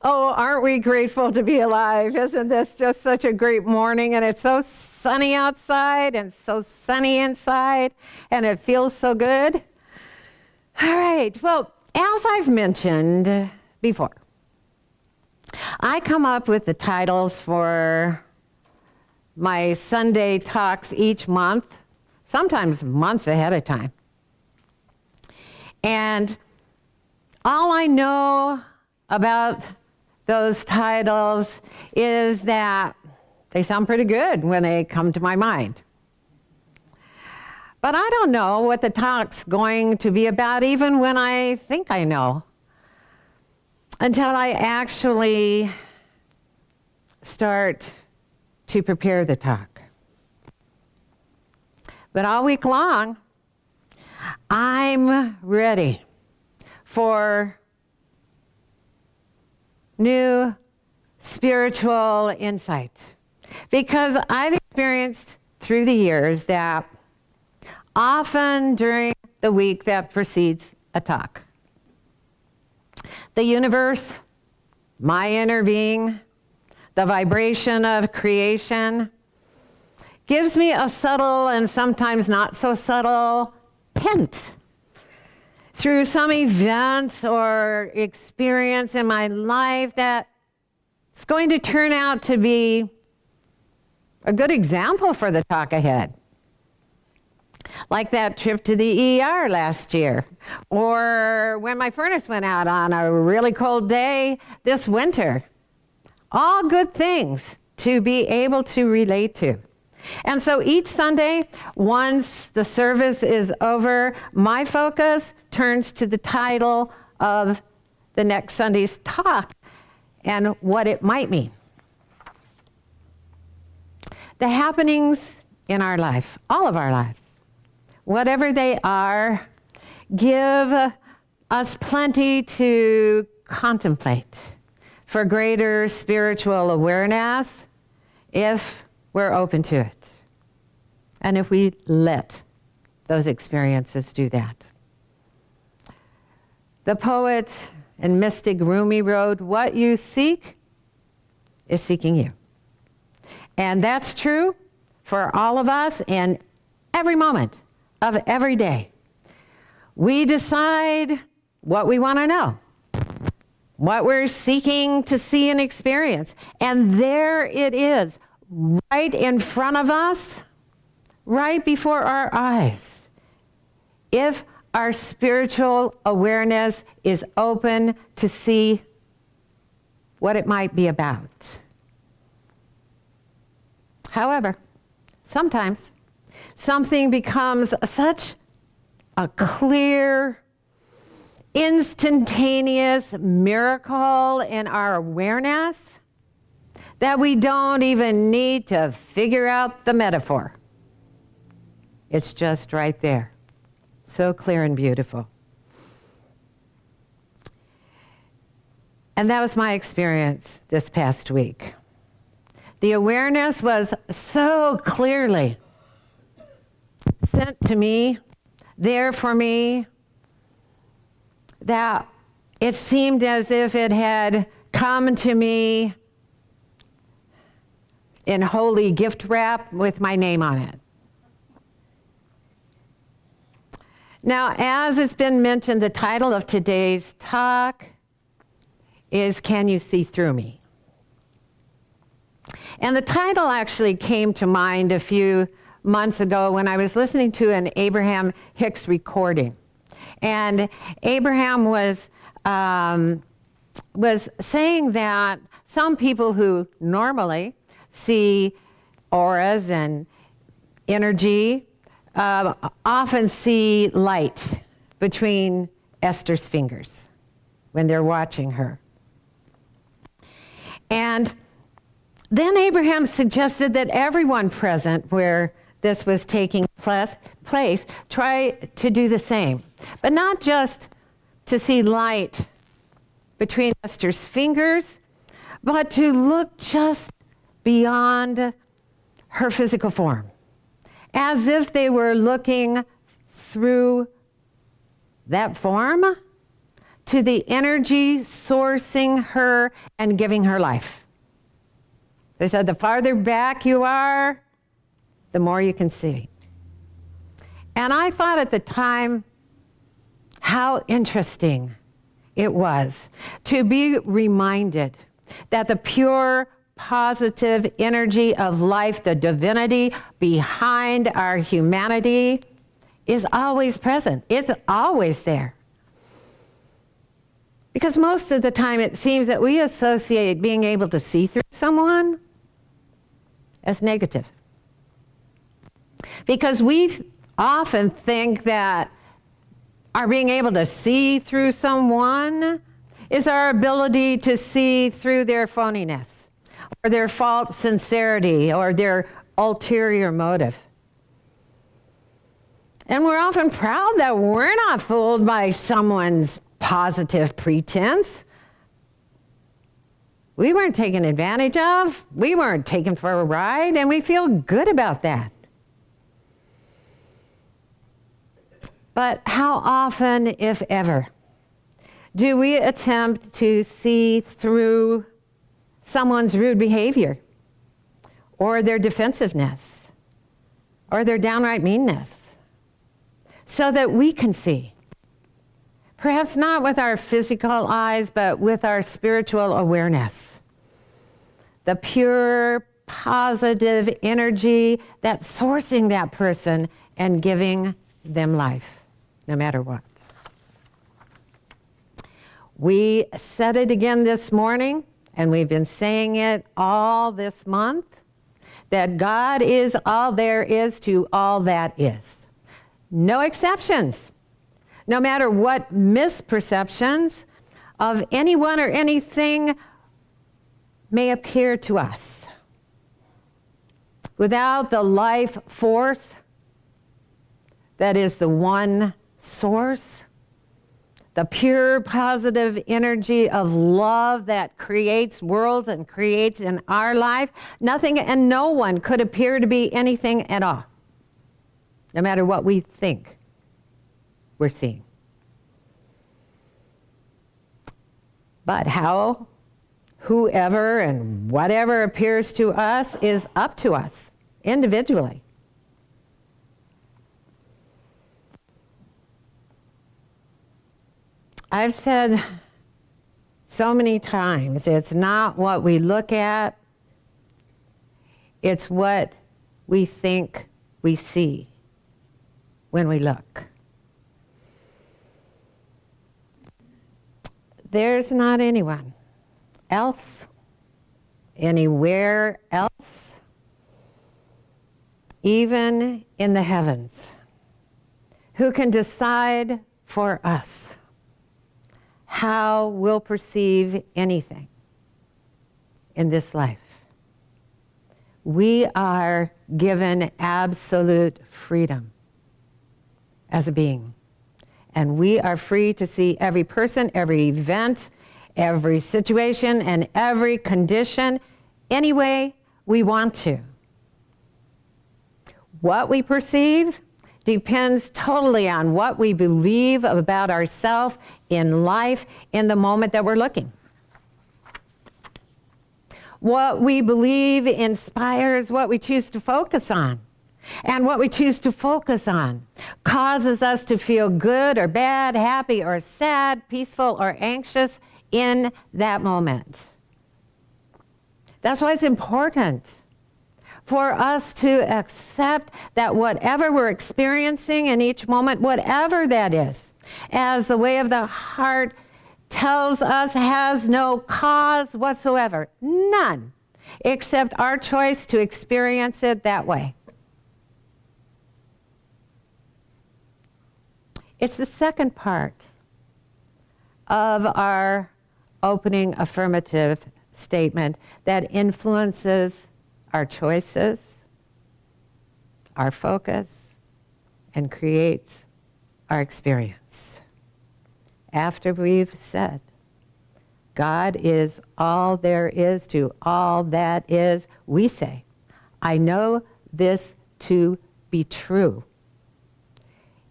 Oh, aren't we grateful to be alive? Isn't this just such a great morning? And it's so sunny outside and so sunny inside, and it feels so good. All right, well, as I've mentioned before, I come up with the titles for my Sunday talks each month, sometimes months ahead of time. And all I know about those titles is that they sound pretty good when they come to my mind. But I don't know what the talk's going to be about, even when I think I know, until I actually start to prepare the talk. But all week long, I'm ready for new spiritual insight, because I've experienced through the years that often during the week that precedes a talk, the universe, my inner being, the vibration of creation, gives me a subtle and sometimes not so subtle hint through some event or experience in my life that it's going to turn out to be a good example for the talk ahead. Like that trip to the ER last year, or when my furnace went out on a really cold day this winter. All good things to be able to relate to. And so each Sunday, once the service is over, my focus turns to the title of the next Sunday's talk and what it might mean. The happenings in our life, all of our lives, whatever they are, give us plenty to contemplate for greater spiritual awareness if we're open to it, and if we let those experiences do that. The poet and mystic Rumi wrote, "What you seek is seeking you." And that's true for all of us in every moment of every day. We decide what we want to know, what we're seeking to see and experience. And there it is, right in front of us, right before our eyes, if our spiritual awareness is open to see what it might be about. However, sometimes something becomes such a clear, instantaneous miracle in our awareness that we don't even need to figure out the metaphor. It's just right there. So clear and beautiful. And that was my experience this past week. The awareness was so clearly sent to me, there for me, that it seemed as if it had come to me in holy gift wrap with my name on it. Now, as it's been mentioned, the title of today's talk is "Can You See Through Me?" And the title actually came to mind a few months ago when I was listening to an Abraham Hicks recording. And Abraham was saying that some people who normally see auras and energy often see light between Esther's fingers when they're watching her. And then Abraham suggested that everyone present where this was taking place try to do the same, but not just to see light between Esther's fingers, but to look just beyond her physical form, as if they were looking through that form to the energy sourcing her and giving her life. They said the farther back you are, the more you can see. And I thought at the time how interesting it was to be reminded that the pure, positive energy of life, the divinity behind our humanity, is always present. It's always there. Because most of the time it seems that we associate being able to see through someone as negative. Because we often think that our being able to see through someone is our ability to see through their phoniness, or their false sincerity, or their ulterior motive. And we're often proud that we're not fooled by someone's positive pretense. We weren't taken advantage of, we weren't taken for a ride, and we feel good about that. But how often, if ever, do we attempt to see through someone's rude behavior, or their defensiveness, or their downright meanness, so that we can see? Perhaps not with our physical eyes, but with our spiritual awareness. The pure, positive energy that's sourcing that person and giving them life, no matter what. We said it again this morning, and we've been saying it all this month, that God is all there is to all that is. No exceptions. No matter what misperceptions of anyone or anything may appear to us. Without the life force that is the one source, the pure positive energy of love that creates worlds and creates in our life, nothing and no one could appear to be anything at all, no matter what we think we're seeing. But how, whoever and whatever appears to us is up to us individually. I've said so many times, it's not what we look at, it's what we think we see when we look. There's not anyone else, anywhere else, even in the heavens, who can decide for us how we'll perceive anything in this life. We are given absolute freedom as a being. And we are free to see every person, every event, every situation, and every condition any way we want to. What we perceive depends totally on what we believe about ourselves in life in the moment that we're looking. What we believe inspires what we choose to focus on. And what we choose to focus on causes us to feel good or bad, happy or sad, peaceful or anxious in that moment. That's why it's important for us to accept that whatever we're experiencing in each moment, whatever that is, as the way of the heart tells us, has no cause whatsoever, none, except our choice to experience it that way. It's the second part of our opening affirmative statement that influences our choices, our focus, and creates our experience. After we've said, God is all there is to all that is, we say, I know this to be true.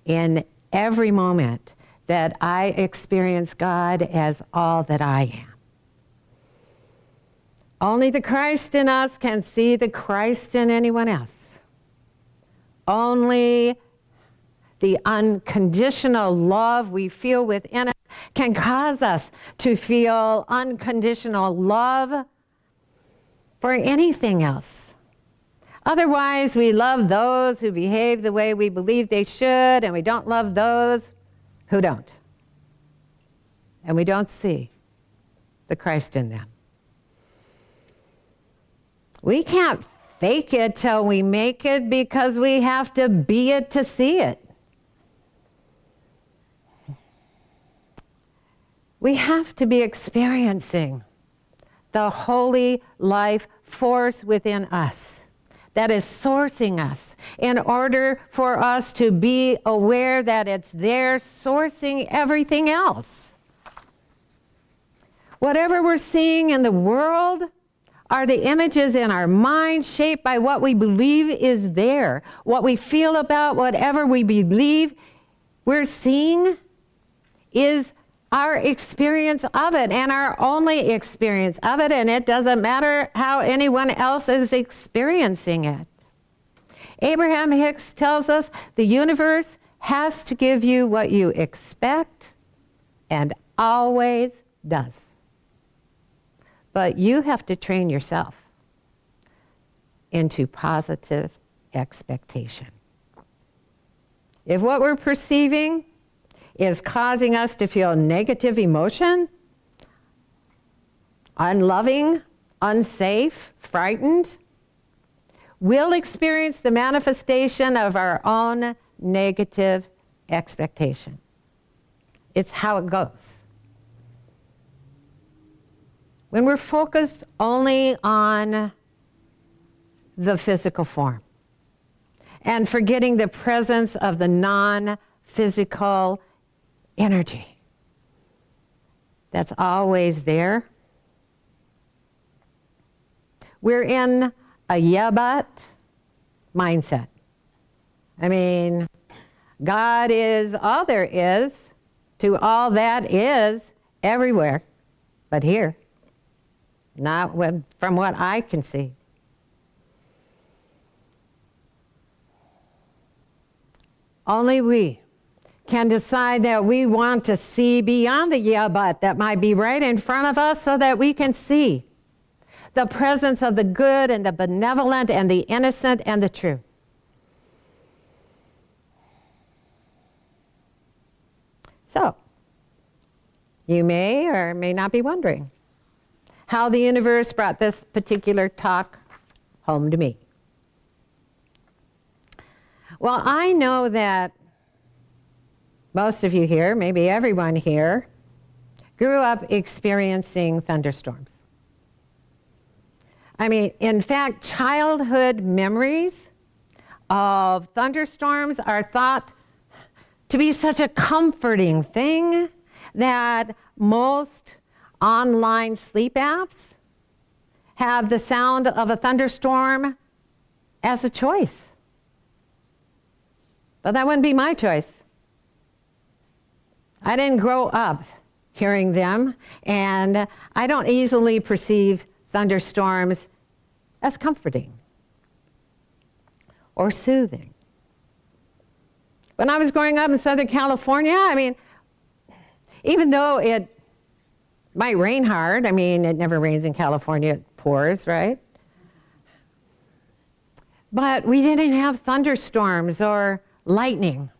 In every moment that I experience God as all that I am. Only the Christ in us can see the Christ in anyone else. Only the unconditional love we feel within us can cause us to feel unconditional love for anything else. Otherwise, we love those who behave the way we believe they should, and we don't love those who don't. And we don't see the Christ in them. We can't fake it till we make it because we have to be it to see it. We have to be experiencing the holy life force within us that is sourcing us in order for us to be aware that it's there sourcing everything else. Whatever we're seeing in the world are the images in our mind shaped by what we believe is there. What we feel about whatever we believe we're seeing is our experience of it, and our only experience of it, and it doesn't matter how anyone else is experiencing it. Abraham Hicks tells us the universe has to give you what you expect and always does. But you have to train yourself into positive expectation. If what we're perceiving is causing us to feel negative emotion, unloving, unsafe, frightened, we'll experience the manifestation of our own negative expectation. It's how it goes. When we're focused only on the physical form and forgetting the presence of the non-physical energy that's always there, we're in a yeah but mindset. I mean, God is all there is to all that is everywhere but here. Not from what I can see. Only we can decide that we want to see beyond the yeah but that might be right in front of us so that we can see the presence of the good and the benevolent and the innocent and the true. So, you may or may not be wondering how the universe brought this particular talk home to me. Well, I know that most of you here, maybe everyone here, grew up experiencing thunderstorms. I mean, in fact, childhood memories of thunderstorms are thought to be such a comforting thing that most online sleep apps have the sound of a thunderstorm as a choice. But that wouldn't be my choice. I didn't grow up hearing them, and I don't easily perceive thunderstorms as comforting or soothing. When I was growing up in Southern California, I mean, even though it might rain hard, I mean, it never rains in California, it pours, right? But we didn't have thunderstorms or lightning.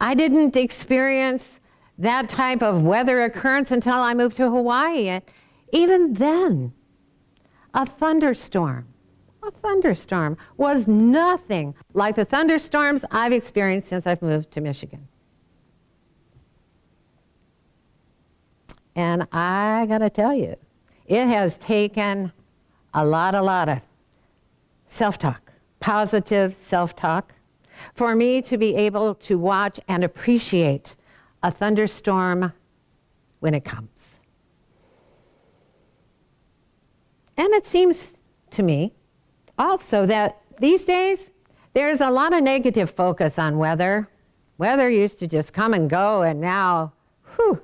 I didn't experience that type of weather occurrence until I moved to Hawaii. And even then, a thunderstorm was nothing like the thunderstorms I've experienced since I've moved to Michigan. And I gotta tell you, it has taken a lot of self-talk, positive self-talk, for me to be able to watch and appreciate a thunderstorm when it comes. And it seems to me also that these days there's a lot of negative focus on weather Weather used to just come and go, and now, whew,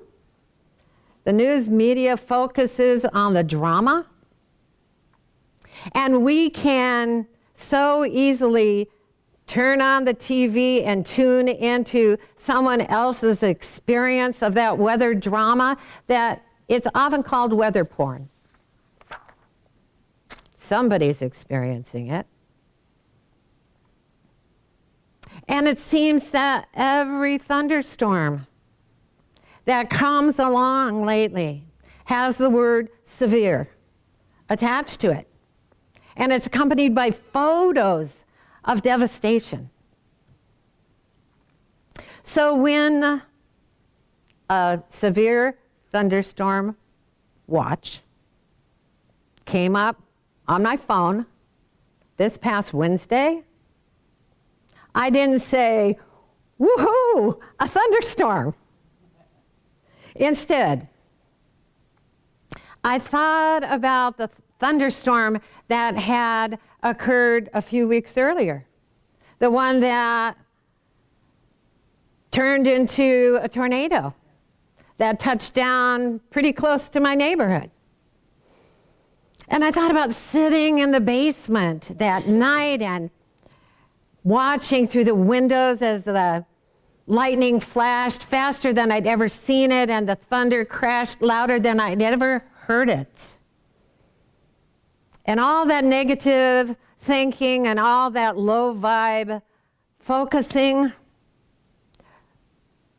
the news media focuses on the drama. And we can so easily turn on the TV and tune into someone else's experience of that weather drama that it's often called weather porn. Somebody's experiencing it. And it seems that every thunderstorm that comes along lately has the word severe attached to it. And it's accompanied by photos of devastation. So when a severe thunderstorm watch came up on my phone this past Wednesday, I didn't say, woohoo, a thunderstorm. Instead, I thought about the thunderstorm that had occurred a few weeks earlier. The one that turned into a tornado that touched down pretty close to my neighborhood. And I thought about sitting in the basement that night and watching through the windows as the lightning flashed faster than I'd ever seen it and the thunder crashed louder than I'd ever heard it. And all that negative thinking and all that low vibe focusing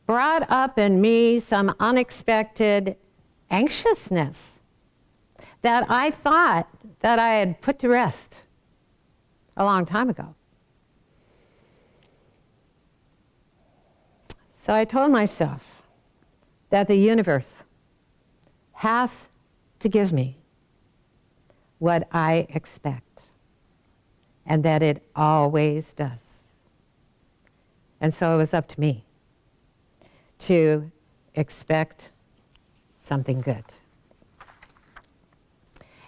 brought up in me some unexpected anxiousness that I thought that I had put to rest a long time ago. So I told myself that the universe has to give me what I expect, and that it always does. And so it was up to me to expect something good.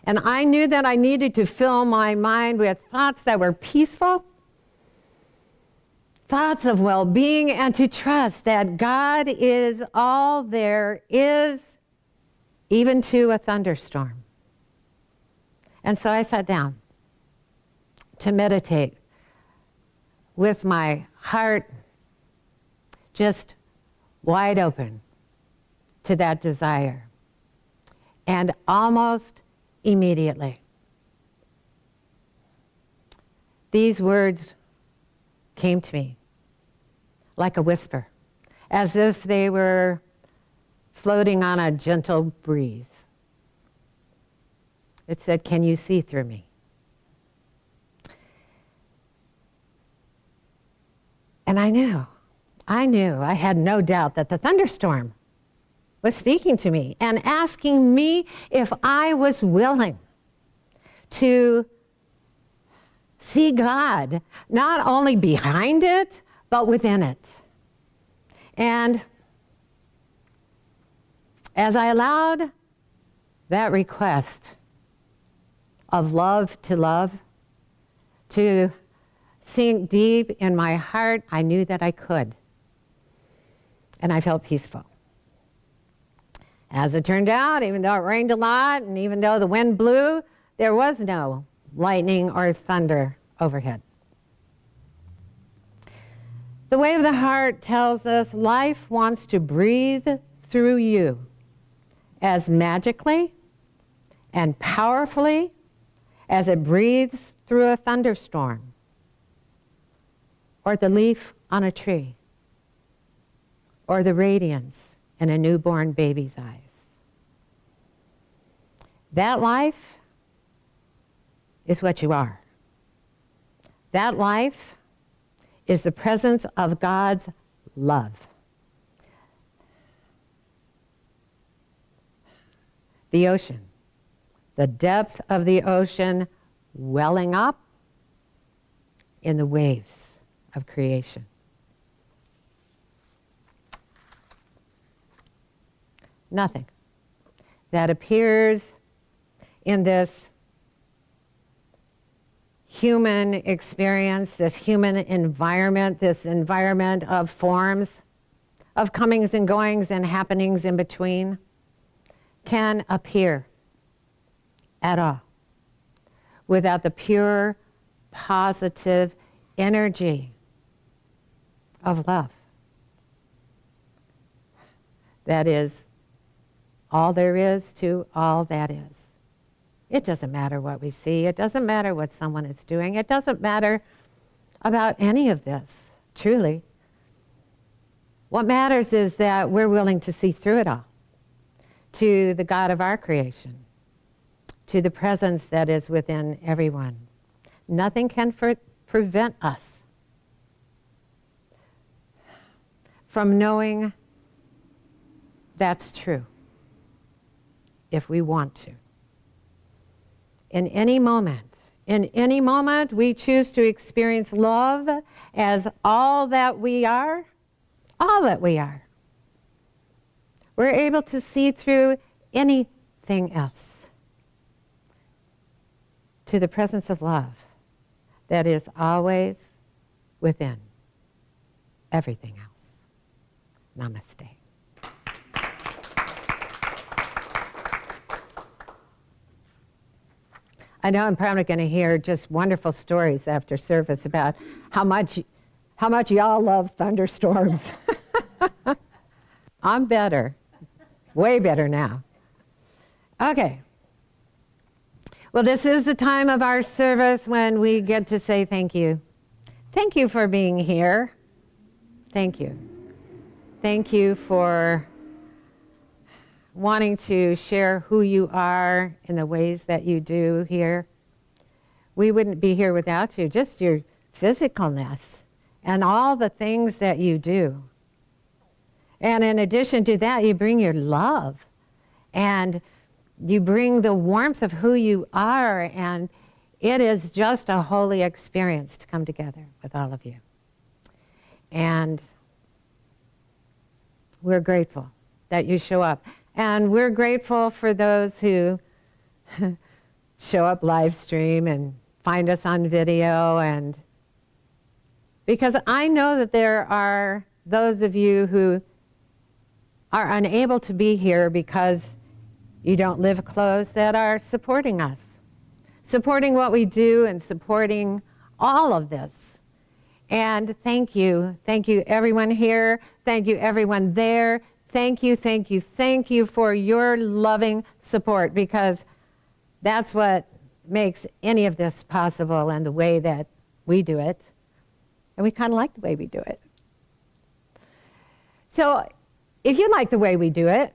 And I knew that I needed to fill my mind with thoughts that were peaceful, thoughts of well-being, and to trust that God is all there is, even to a thunderstorm. And so I sat down to meditate with my heart just wide open to that desire. And almost immediately, these words came to me like a whisper, as if they were floating on a gentle breeze. It said, "Can you see through me?" And I knew, I had no doubt that the thunderstorm was speaking to me and asking me if I was willing to see God, not only behind it, but within it. And as I allowed that request of love to sink deep in my heart, I knew that I could. And I felt peaceful. As it turned out, even though it rained a lot and even though the wind blew, there was no lightning or thunder overhead. The way of the heart tells us life wants to breathe through you as magically and powerfully as it breathes through a thunderstorm or the leaf on a tree or the radiance in a newborn baby's eyes. That life is what you are. That life is the presence of God's love. The ocean, the depth of the ocean welling up in the waves of creation. Nothing that appears in this human experience, this human environment, this environment of forms, of comings and goings and happenings in between, can appear at all without the pure, positive energy of love. That is all there is to all that is. It doesn't matter what we see. It doesn't matter what someone is doing. It doesn't matter about any of this, truly. What matters is that we're willing to see through it all to the God of our creation, to the presence that is within everyone. Nothing can prevent us from knowing that's true if we want to. In any moment we choose to experience love as all that we are, we're able to see through anything else to the presence of love that is always within everything else. Namaste. I know I'm probably going to hear just wonderful stories after service about how much y'all love thunderstorms. I'm better, way better now. Okay. Well, this is the time of our service when we get to say thank you. Thank you for being here. Thank you. Thank you for wanting to share who you are in the ways that you do here. We wouldn't be here without you, just your physicalness and all the things that you do. And in addition to that, you bring your love and you bring the warmth of who you are, and it is just a holy experience to come together with all of you. And we're grateful that you show up. And we're grateful for those who show up live stream and find us on video, and because I know that there are those of you who are unable to be here because you don't live close, that are supporting us, supporting what we do and supporting all of this. And thank you everyone here, thank you everyone there. Thank you for your loving support, because that's what makes any of this possible, and the way that we do it. And we kind of like the way we do it. So if you like the way we do it,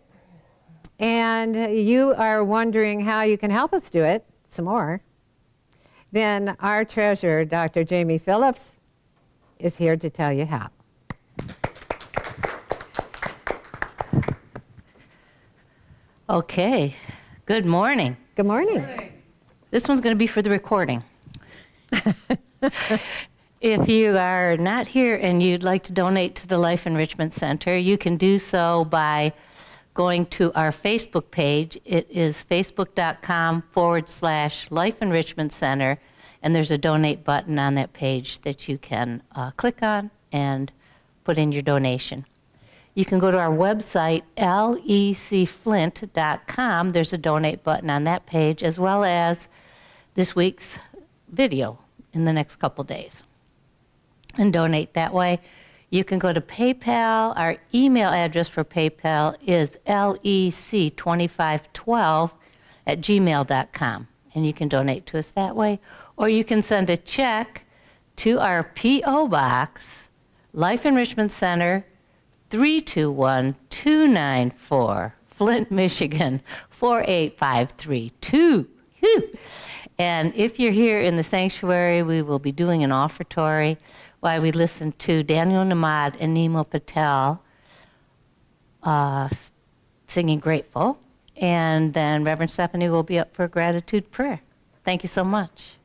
and you are wondering how you can help us do it some more, then our treasurer, Dr. Jamie Phillips, is here to tell you how. Okay, good morning. Good morning. This one's going to be for the recording. If you are not here and you'd like to donate to the Life Enrichment Center, you can do so by going to our Facebook page. It is facebook.com/Life Enrichment Center, and there's a donate button on that page that you can click on and put in your donation. You can go to our website, lecflint.com. There's a donate button on that page, as well as this week's video in the next couple days, and donate that way. You can go to PayPal. Our email address for PayPal is lec2512@gmail.com, and you can donate to us that way. Or you can send a check to our P.O. Box, Life Enrichment Center, 321-294, Flint, Michigan, 48532. And if you're here in the sanctuary, we will be doing an offertory while we listen to Daniel Namad and Nemo Patel singing Grateful. And then Reverend Stephanie will be up for a gratitude prayer. Thank you so much.